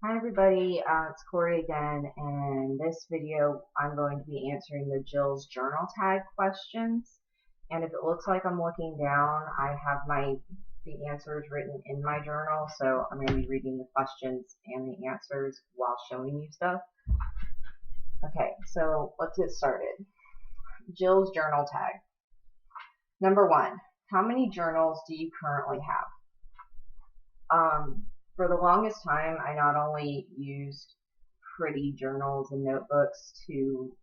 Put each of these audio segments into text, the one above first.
Hi everybody, it's Corey again, and in this video I'm going to be answering the Jill's journal tag questions. And if it looks like I'm looking down, I have the answers written in my journal, so I'm going to be reading the questions and the answers while showing you stuff. Okay, so let's get started. Jill's journal tag. Number 1, how many journals do you currently have? For the longest time, I not only used pretty journals and notebooks to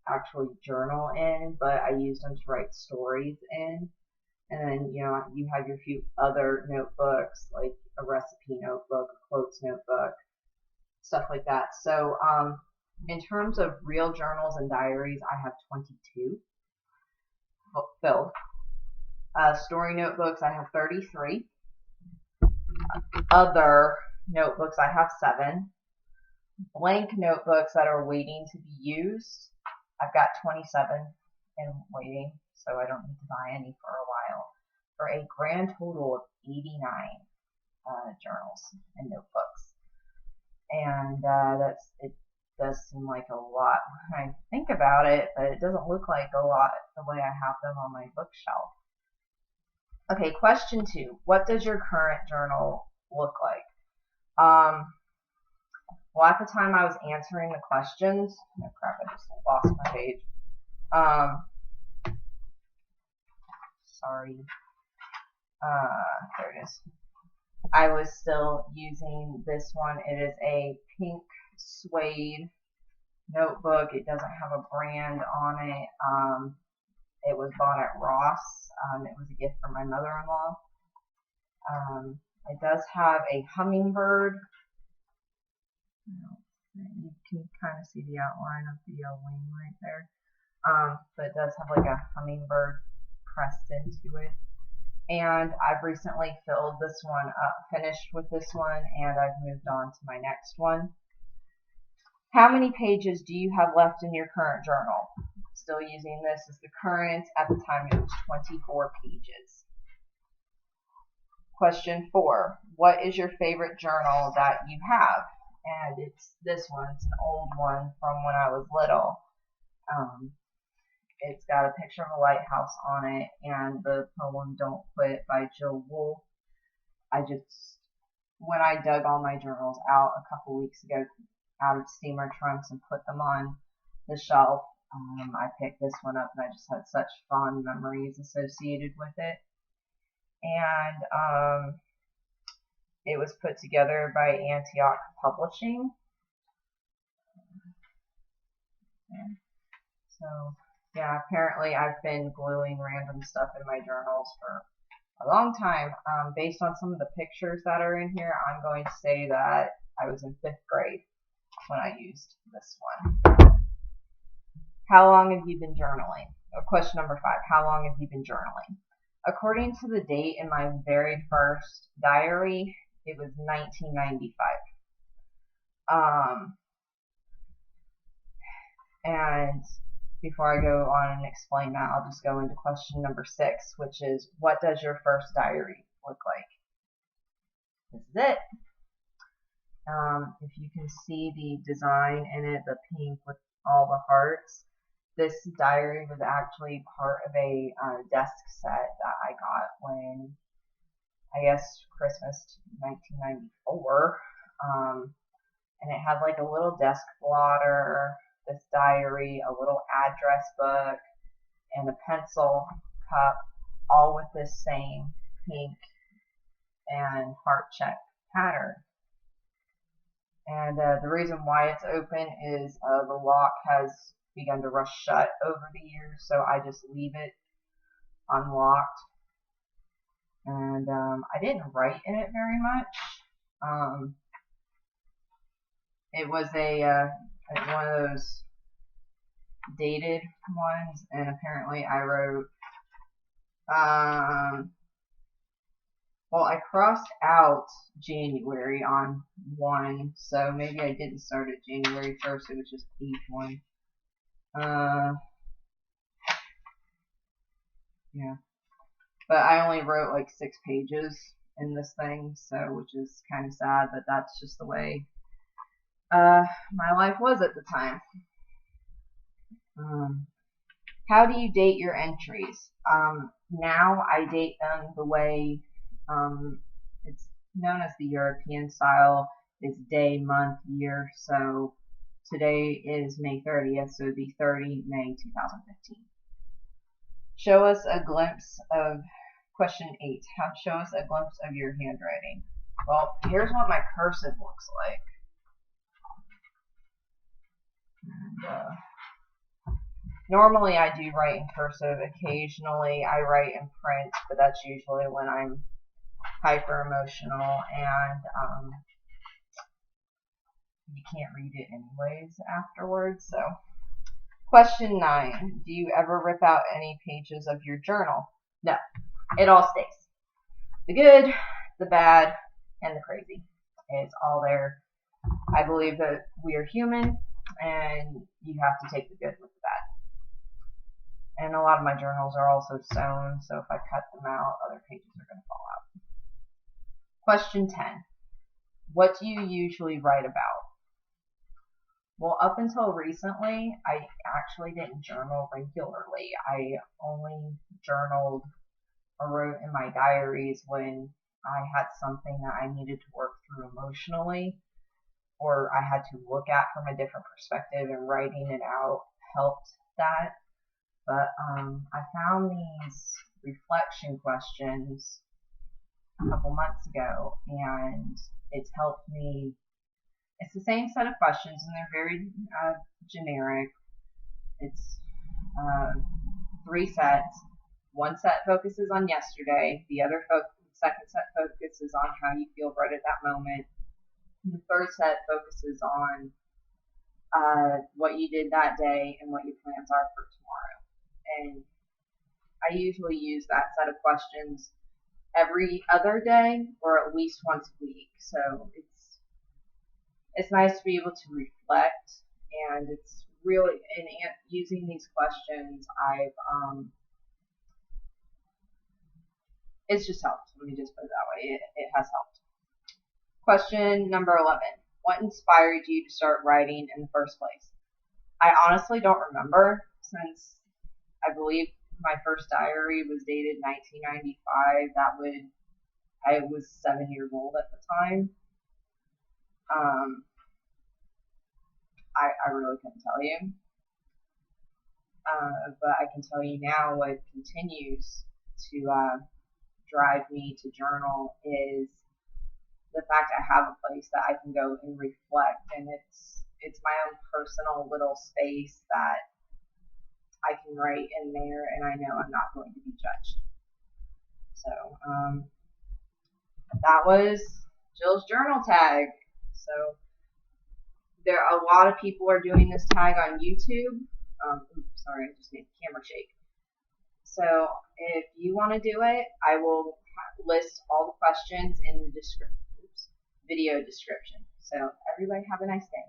actually journal in, but I used them to write stories in. And then, you have your few other notebooks, like a recipe notebook, a quotes notebook, stuff like that. So, in terms of real journals and diaries, I have 22 filled. Story notebooks, I have 33. Other notebooks, I have 7. Blank notebooks that are waiting to be used, I've got 27 and waiting, so I don't need to buy any for a while, for a grand total of 89 journals and notebooks. And it does seem like a lot when I think about it, but it doesn't look like a lot the way I have them on my bookshelf. Okay, question 2. What does your current journal look like? Well, at the time I was answering the questions, oh crap, I just lost my page. Sorry. There it is. I was still using this one. It is a pink suede notebook. It doesn't have a brand on it. It was bought at Ross. It was a gift from my mother-in-law. It does have a hummingbird. You can kind of see the outline of the wing right there. But it does have like a hummingbird pressed into it. And I've recently filled this one up, finished with this one, and I've moved on to my next one. How many pages do you have left in your current journal? Still using this as the current. At the time it was 24 pages. Question 4. What is your favorite journal that you have? And it's this one. It's an old one from when I was little. It's got a picture of a lighthouse on it and the poem Don't Quit by Jill Wolfe. When I dug all my journals out a couple weeks ago out of steamer trunks and put them on the shelf, I picked this one up and I just had such fond memories associated with it. And it was put together by Antioch Publishing. So, yeah, apparently I've been gluing random stuff in my journals for a long time. Based on some of the pictures that are in here, I'm going to say that I was in 5th grade when I used this one. How long have you been journaling? Question number 5, how long have you been journaling? According to the date in my very first diary, it was 1995. And before I go on and explain that, I'll just go into question number 6, which is, what does your first diary look like? This is it. If you can see the design in it, the pink with all the hearts, this diary was actually part of a desk set that I got when, I guess, Christmas 1994. And it had like a little desk blotter, this diary, a little address book, and a pencil cup, all with this same pink and heart check pattern. And the reason why it's open is the lock has begun to rust shut over the years, so I just leave it unlocked. And I didn't write in it very much. It was one of those dated ones, and apparently I wrote, well, I crossed out January on one, so maybe I didn't start at January 1st, it was just page 1. Yeah. But I only wrote like 6 pages in this thing, so, which is kind of sad, but that's just the way My life was at the time. Um, how do you date your entries? Now I date them the way it's known as the European style. It's day, month, year. So today is May 30th, so it'd be 30 May 2015. Show us a glimpse of question 8. Show us a glimpse of your handwriting. Well, here's what my cursive looks like. And, normally I do write in cursive. Occasionally I write in print, but that's usually when I'm hyper emotional and you can't read it anyways afterwards. So, question 9. Do you ever rip out any pages of your journal? No. It all stays. The good, the bad, and the crazy. It's all there. I believe that we are human and you have to take the good with the bad. And a lot of my journals are also sewn, so if I cut them out, other pages are going to fall out. Question 10. What do you usually write about? Well, up until recently, I actually didn't journal regularly. I only journaled or wrote in my diaries when I had something that I needed to work through emotionally, or I had to look at from a different perspective, and writing it out helped that. But I found these reflection questions a couple months ago, and it's helped me. It's the same set of questions, and they're very generic. It's 3 sets. One set focuses on yesterday. The other second set focuses on how you feel right at that moment. The third set focuses on what you did that day and what your plans are for tomorrow. And I usually use that set of questions every other day or at least once a week. So it's nice to be able to reflect, and it's really, in using these questions, it's just helped. Let me just put it that way. It has helped. Question number 11. What inspired you to start writing in the first place? I honestly don't remember, since I believe my first diary was dated 1995. I was 7 years old at the time. I really couldn't tell you. But I can tell you now what continues to drive me to journal is the fact I have a place that I can go and reflect, and it's my own personal little space that I can write in there, and I know I'm not going to be judged. So that was Jill's journal tag. So there are a lot of people are doing this tag on YouTube. Oops, sorry, I just made the camera shake. So if you want to do it, I will list all the questions in the video description. So everybody have a nice day.